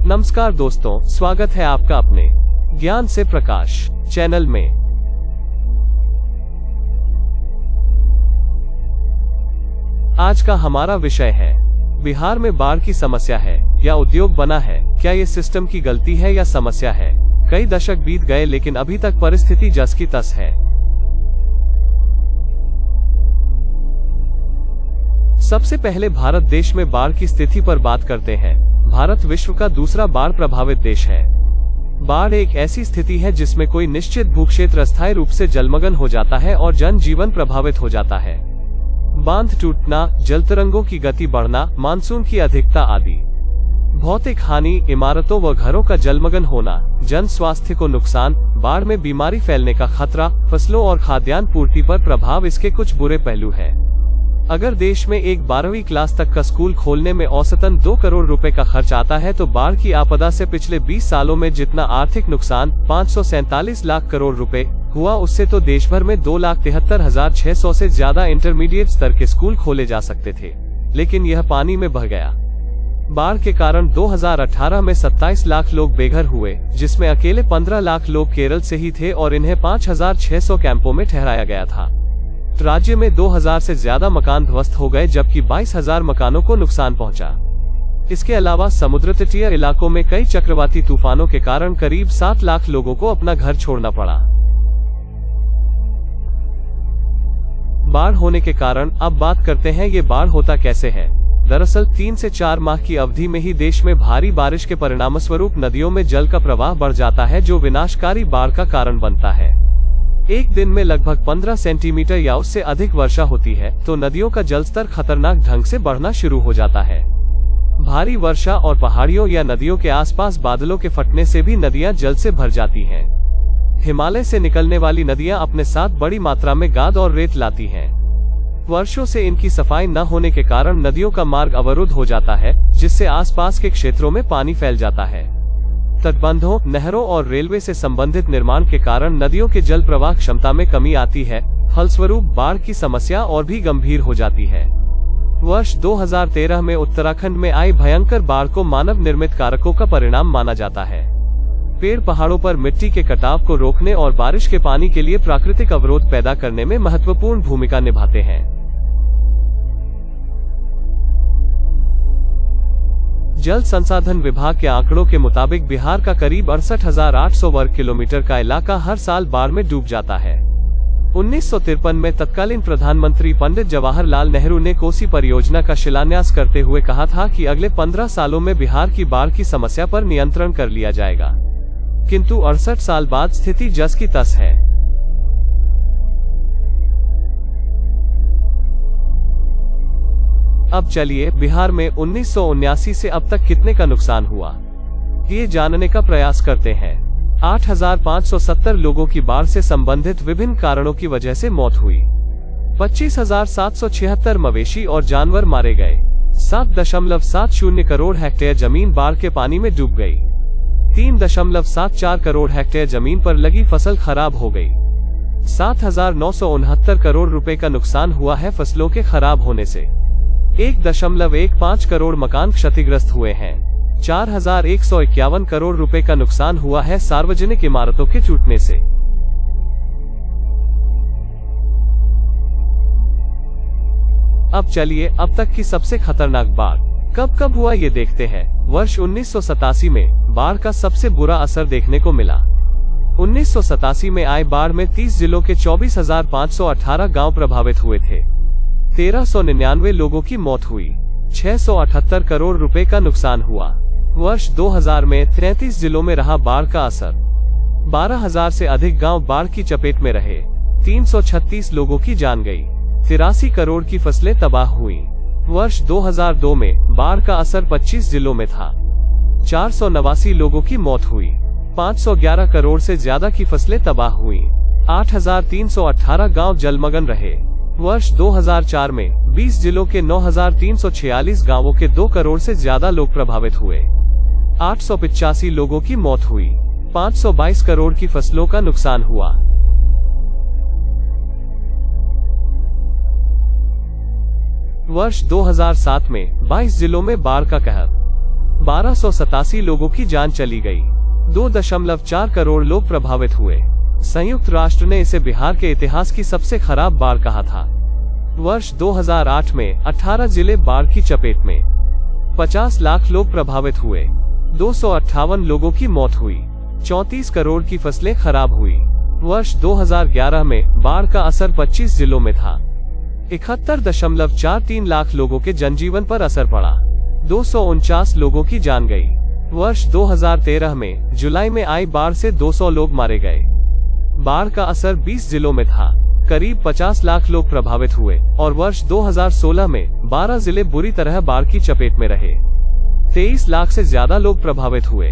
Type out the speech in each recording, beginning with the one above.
नमस्कार दोस्तों, स्वागत है आपका अपने ज्ञान से प्रकाश चैनल में। आज का हमारा विषय है, बिहार में बाढ़ की समस्या है या उद्योग बना है, क्या ये सिस्टम की गलती है या समस्या है। कई दशक बीत गए लेकिन अभी तक परिस्थिति जस की तस है। सबसे पहले भारत देश में बाढ़ की स्थिति पर बात करते हैं। भारत विश्व का दूसरा बाढ़ प्रभावित देश है। बाढ़ एक ऐसी स्थिति है जिसमें कोई निश्चित भूक्षेत्र अस्थायी रूप से जलमग्न हो जाता है और जनजीवन प्रभावित हो जाता है। बांध टूटना, जलतरंगों की गति बढ़ना, मानसून की अधिकता आदि। भौतिक हानि, इमारतों व घरों का जलमग्न होना, जन स्वास्थ्य को नुकसान, बाढ़ में बीमारी फैलने का खतरा, फसलों और खाद्यान्न पूर्ति पर प्रभाव इसके कुछ बुरे पहलू हैं। अगर देश में एक 12वीं क्लास तक का स्कूल खोलने में औसतन 2 करोड़ रुपए का खर्च आता है तो बाढ़ की आपदा से पिछले 20 सालों में जितना आर्थिक नुकसान 547 लाख करोड़ रुपए हुआ, उससे तो देश भर में 2,73,600 से ज्यादा इंटरमीडिएट स्तर के स्कूल खोले जा सकते थे, लेकिन यह पानी में बह गया। बाढ़ के कारण 2018 में 27 लाख लोग बेघर हुए, जिसमें अकेले 15 लाख लोग केरल से ही थे और इन्हें 5,600 कैंपों में ठहराया गया था। राज्य में 2000 से ज्यादा मकान ध्वस्त हो गए, जबकि 22,000 मकानों को नुकसान पहुंचा। इसके अलावा समुद्र तटीय इलाकों में कई चक्रवाती तूफानों के कारण करीब 7 लाख लोगों को अपना घर छोड़ना पड़ा। बाढ़ होने के कारण अब बात करते हैं, ये बाढ़ होता कैसे है। दरअसल 3 से 4 माह की अवधि में ही देश में भारी बारिश के परिणामस्वरूप नदियों में जल का प्रवाह बढ़ जाता है, जो विनाशकारी बाढ़ का कारण बनता है। एक दिन में लगभग 15 सेंटीमीटर या उससे अधिक वर्षा होती है तो नदियों का जलस्तर खतरनाक ढंग से बढ़ना शुरू हो जाता है। भारी वर्षा और पहाड़ियों या नदियों के आसपास बादलों के फटने से भी नदियां जल से भर जाती हैं। हिमालय से निकलने वाली नदियां अपने साथ बड़ी मात्रा में गाद और रेत लाती हैं। वर्षों से इनकी सफाई न होने के कारण नदियों का मार्ग अवरुद्ध हो जाता है, जिससे आसपास के क्षेत्रों में पानी फैल जाता है। तटबंधों, नहरों और रेलवे से संबंधित निर्माण के कारण नदियों के जल प्रवाह क्षमता में कमी आती है। फलस्वरूप बाढ़ की समस्या और भी गंभीर हो जाती है। वर्ष 2013 में उत्तराखंड में आई भयंकर बाढ़ को मानव निर्मित कारकों का परिणाम माना जाता है। पेड़ पहाड़ों पर मिट्टी के कटाव को रोकने और बारिश के पानी के लिए प्राकृतिक अवरोध पैदा करने में महत्वपूर्ण भूमिका निभाते हैं। जल संसाधन विभाग के आंकड़ों के मुताबिक बिहार का करीब 68,800 वर्ग किलोमीटर का इलाका हर साल बाढ़ में डूब जाता है। 1953 में तत्कालीन प्रधानमंत्री पंडित जवाहरलाल नेहरू ने कोसी परियोजना का शिलान्यास करते हुए कहा था कि अगले 15 सालों में बिहार की बाढ़ की समस्या पर नियंत्रण कर लिया जाएगा, किंतु 68 साल बाद स्थिति जस की तस है। अब चलिए बिहार में 1979 से अब तक कितने का नुकसान हुआ, ये जानने का प्रयास करते हैं। 8,570 लोगों की बाढ़ से संबंधित विभिन्न कारणों की वजह से मौत हुई। 25,776 मवेशी और जानवर मारे गए। 7.70 करोड़ हेक्टेयर जमीन बाढ़ के पानी में डूब गई। 3.74 करोड़ हेक्टेयर जमीन पर लगी फसल खराब हो गई। 7,969 करोड़ रुपए का नुकसान हुआ है फसलों के खराब होने से। 1.15 करोड़ मकान क्षतिग्रस्त हुए हैं। 4,151 करोड़ रुपए का नुकसान हुआ है सार्वजनिक इमारतों के टूटने से। अब चलिए अब तक की सबसे खतरनाक बाढ़ कब कब हुआ ये देखते हैं। वर्ष 1987 में बाढ़ का सबसे बुरा असर देखने को मिला। 1987 में आई बाढ़ में 30 जिलों के 24,518 गांव प्रभावित हुए थे। 1,399 लोगों की मौत हुई। 678 करोड़ रुपए का नुकसान हुआ। वर्ष 2000 में 33 जिलों में रहा बाढ़ का असर। 12,000 से अधिक गांव बाढ़ की चपेट में रहे। 336 लोगों की जान गई। 83 करोड़ की फसलें तबाह हुई। वर्ष 2002 में बाढ़ का असर 25 जिलों में था। 489 लोगों की मौत हुई। 511 करोड़ से ज्यादा की फसलें तबाह हुई। 8,318 गांव जलमग्न रहे। वर्ष 2004 में 20 जिलों के 9,346 गांवों के 2 करोड़ से ज्यादा लोग प्रभावित हुए। 885 लोगों की मौत हुई। 522 करोड़ की फसलों का नुकसान हुआ। वर्ष 2007 में 22 जिलों में बाढ़ का कहर। 1287 लोगों की जान चली गई। 2.4 करोड़ लोग प्रभावित हुए। संयुक्त राष्ट्र ने इसे बिहार के इतिहास की सबसे खराब बाढ़ कहा था। वर्ष 2008 में 18 जिले बाढ़ की चपेट में, 50 लाख लोग प्रभावित हुए, 258 लोगों की मौत हुई, 34 करोड़ की फसलें खराब हुई। वर्ष 2011 में बाढ़ का असर 25 जिलों में था। 71.43 लाख लोगों के जनजीवन पर असर पड़ा, 249 लोगों की जान गई। वर्ष 2013 में जुलाई में आई बाढ़ से 200 लोग मारे गए। बाढ़ का असर 20 जिलों में था, करीब 50 लाख लोग प्रभावित हुए और वर्ष 2016 में 12 जिले बुरी तरह बाढ़ की चपेट में रहे। 23 लाख से ज्यादा लोग प्रभावित हुए,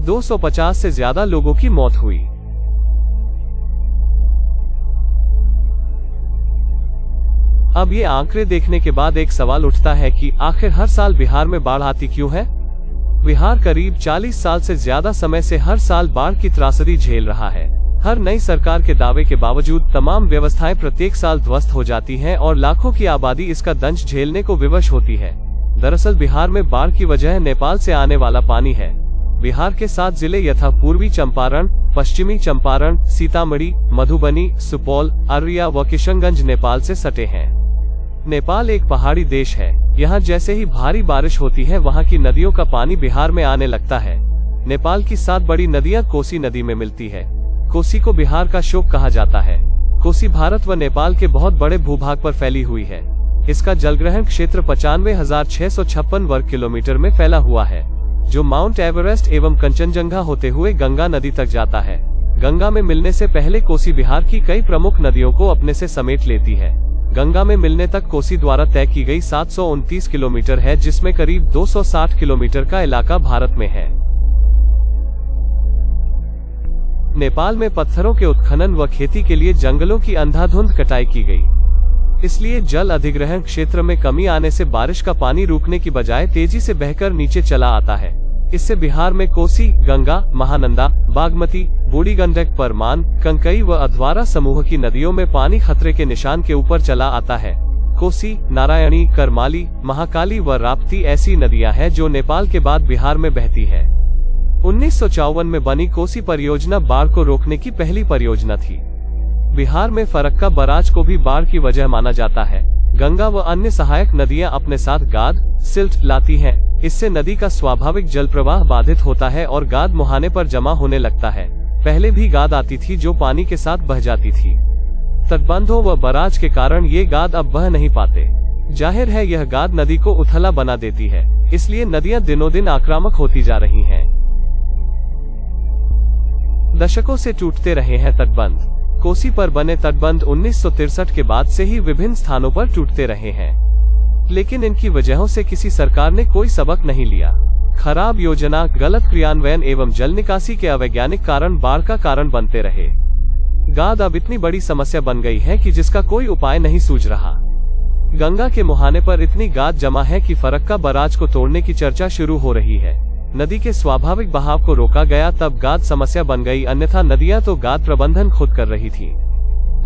250 से ज्यादा लोगों की मौत हुई। अब ये आंकड़े देखने के बाद एक सवाल उठता है कि आखिर हर साल बिहार में बाढ़ आती क्यों है? बिहार करीब 40 साल से ज्यादा समय से हर साल बाढ़ की त्रासदी झेल रहा है। हर नई सरकार के दावे के बावजूद तमाम व्यवस्थाएं प्रत्येक साल ध्वस्त हो जाती हैं और लाखों की आबादी इसका दंश झेलने को विवश होती है। दरअसल बिहार में बाढ़ की वजह नेपाल से आने वाला पानी है। बिहार के 7 जिले यथा पूर्वी चंपारण, पश्चिमी चंपारण, सीतामढ़ी, मधुबनी, सुपौल, अररिया व किशनगंज नेपाल से सटे हैं। नेपाल एक पहाड़ी देश है। यहाँ जैसे ही भारी बारिश होती है वहाँ की नदियों का पानी बिहार में आने लगता है। नेपाल की 7 बड़ी नदियाँ कोसी नदी में मिलती है। कोसी को बिहार का शोक कहा जाता है। कोसी भारत व नेपाल के बहुत बड़े भूभाग पर फैली हुई है। इसका जलग्रहण क्षेत्र 95,656 वर्ग किलोमीटर में फैला हुआ है, जो माउंट एवरेस्ट एवं कंचनजंगा होते हुए गंगा नदी तक जाता है। गंगा में मिलने से पहले कोसी बिहार की कई प्रमुख नदियों को अपने से समेट लेती है। गंगा में मिलने तक कोसी द्वारा तय की गई 729 किलोमीटर है, जिसमें करीब 260 किलोमीटर का इलाका भारत में है। नेपाल में पत्थरों के उत्खनन व खेती के लिए जंगलों की अंधाधुंध कटाई की गई। इसलिए जल अधिग्रहण क्षेत्र में कमी आने से बारिश का पानी रुकने की बजाय तेजी से बहकर नीचे चला आता है। इससे बिहार में कोसी, गंगा, महानंदा, बागमती, बूढ़ी गंडक, परमान, कंकई व अधवारा समूह की नदियों में पानी खतरे के निशान के ऊपर चला आता है। कोसी, नारायणी, करमाली, महाकाली व राप्ती ऐसी नदियां हैं जो नेपाल के बाद बिहार में बहती है। 1954 में बनी कोसी परियोजना बाढ़ को रोकने की पहली परियोजना थी। बिहार में फरक्का बराज को भी बाढ़ की वजह माना जाता है। गंगा व अन्य सहायक नदियां अपने साथ गाद, सिल्ट लाती हैं। इससे नदी का स्वाभाविक जल प्रवाह बाधित होता है और गाद मुहाने पर जमा होने लगता है। पहले भी गाद आती थी जो पानी के साथ बह जाती थी। तटबंधों व बराज के कारण ये गाद अब बह नहीं पाते। जाहिर है यह गाद नदी को उथला बना देती है, इसलिए नदियां दिनों दिन आक्रामक होती जा रही हैं। दशकों से टूटते रहे हैं तटबंध। कोसी पर बने तटबंध 1963 के बाद से ही विभिन्न स्थानों पर टूटते रहे हैं, लेकिन इनकी वजहों से किसी सरकार ने कोई सबक नहीं लिया। खराब योजना, गलत क्रियान्वयन एवं जल निकासी के अवैज्ञानिक कारण बाढ़ का कारण बनते रहे। गाद अब इतनी बड़ी समस्या बन गई है कि जिसका कोई उपाय नहीं सूझ रहा। गंगा के मुहाने पर इतनी गाद जमा है कि फरक्का बराज को तोड़ने की चर्चा शुरू हो रही है। नदी के स्वाभाविक बहाव को रोका गया तब गाद समस्या बन गई, अन्यथा नदियां तो गाद प्रबंधन खुद कर रही थी।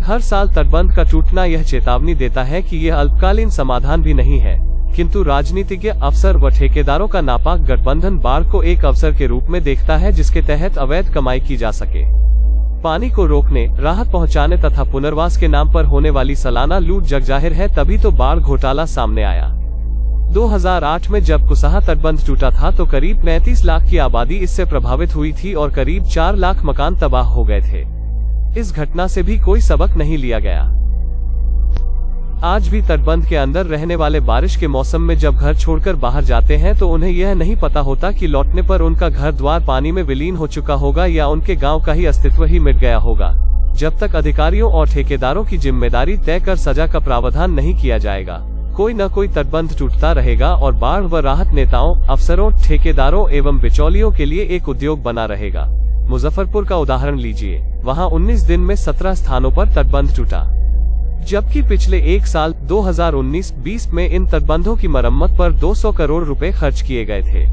हर साल तटबंध का टूटना यह चेतावनी देता है कि यह अल्पकालीन समाधान भी नहीं है, किंतु राजनीतिज्ञ, अफसर व ठेकेदारों का नापाक गठबंधन बाढ़ को एक अवसर के रूप में देखता है जिसके तहत अवैध कमाई की जा सके। पानी को रोकने, राहत पहुंचाने तथा पुनर्वास के नाम पर होने वाली सालाना लूट जगजाहिर है, तभी तो बाढ़ घोटाला सामने आया। 2008 में जब कुसाहा तटबंध टूटा था तो करीब 35 लाख की आबादी इससे प्रभावित हुई थी और करीब 4 लाख मकान तबाह हो गए थे। इस घटना से भी कोई सबक नहीं लिया गया। आज भी तटबंध के अंदर रहने वाले बारिश के मौसम में जब घर छोड़कर बाहर जाते हैं तो उन्हें यह नहीं पता होता कि लौटने पर उनका घर द्वार पानी में विलीन हो चुका होगा या उनके गांव का ही अस्तित्व ही मिट गया होगा। जब तक अधिकारियों और ठेकेदारों की जिम्मेदारी तय कर सजा का प्रावधान नहीं किया जाएगा, कोई न कोई तटबंध टूटता रहेगा और बाढ़ व राहत नेताओं, अफसरों, ठेकेदारों एवं बिचौलियों के लिए एक उद्योग बना रहेगा। मुजफ्फरपुर का उदाहरण लीजिए, वहां 19 दिन में 17 स्थानों पर तटबंध टूटा, जबकि पिछले एक साल 2019-20 में इन तटबंधों की मरम्मत पर 200 करोड़ रुपए खर्च किए गए थे।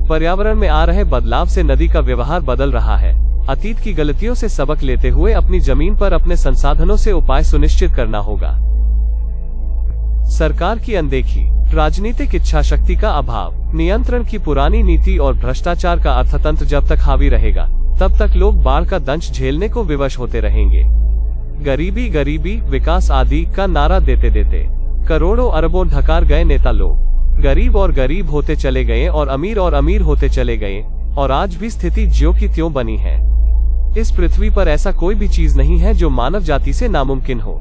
पर्यावरण में आ रहे बदलाव से नदी का व्यवहार बदल रहा है। अतीत की गलतियों से सबक लेते हुए अपनी जमीन पर अपने संसाधनों से उपाय सुनिश्चित करना होगा। सरकार की अनदेखी, राजनीतिक इच्छा शक्ति का अभाव, नियंत्रण की पुरानी नीति और भ्रष्टाचार का अर्थतंत्र जब तक हावी रहेगा, तब तक लोग बाढ़ का दंश झेलने को विवश होते रहेंगे। गरीबी गरीबी, विकास आदि का नारा देते देते करोड़ों अरबों ढकार गए नेता लोग। गरीब और गरीब होते चले गए और अमीर होते चले गए, और आज भी स्थिति ज्यों की त्यों बनी है। इस पृथ्वी पर ऐसा कोई भी चीज नहीं है जो मानव जाति से नामुमकिन हो।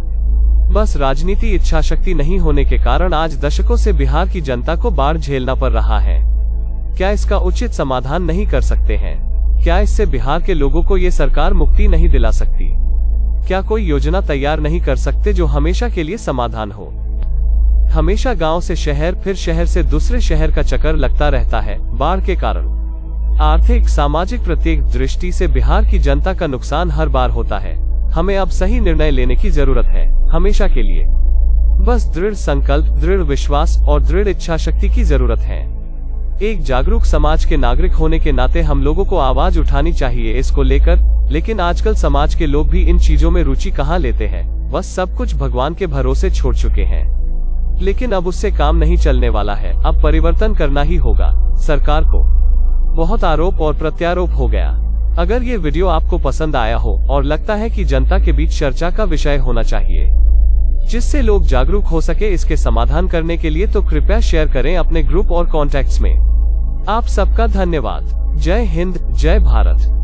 बस राजनीति इच्छा शक्ति नहीं होने के कारण आज दशकों से बिहार की जनता को बाढ़ झेलना पड़ रहा है। क्या इसका उचित समाधान नहीं कर सकते हैं? क्या इससे बिहार के लोगों को ये सरकार मुक्ति नहीं दिला सकती? क्या कोई योजना तैयार नहीं कर सकते जो हमेशा के लिए समाधान हो? हमेशा गांव से शहर, फिर शहर से दूसरे शहर का चक्कर लगता रहता है। बाढ़ के कारण आर्थिक सामाजिक प्रत्येक दृष्टि से बिहार की जनता का नुकसान हर बार होता है। हमें अब सही निर्णय लेने की जरूरत है, हमेशा के लिए। बस दृढ़ संकल्प, दृढ़ विश्वास और दृढ़ इच्छा शक्ति की जरूरत है। एक जागरूक समाज के नागरिक होने के नाते हम लोगों को आवाज उठानी चाहिए इसको लेकर। लेकिन आजकल समाज के लोग भी इन चीजों में रुचि कहाँ लेते हैं, बस सब कुछ भगवान के भरोसे छोड़ चुके हैं। लेकिन अब उससे काम नहीं चलने वाला है, अब परिवर्तन करना ही होगा। सरकार को बहुत आरोप और प्रत्यारोप हो गया। अगर ये वीडियो आपको पसंद आया हो और लगता है कि जनता के बीच चर्चा का विषय होना चाहिए जिससे लोग जागरूक हो सके इसके समाधान करने के लिए, तो कृपया शेयर करें अपने ग्रुप और कॉन्टैक्ट्स में। आप सबका धन्यवाद। जय हिंद, जय भारत।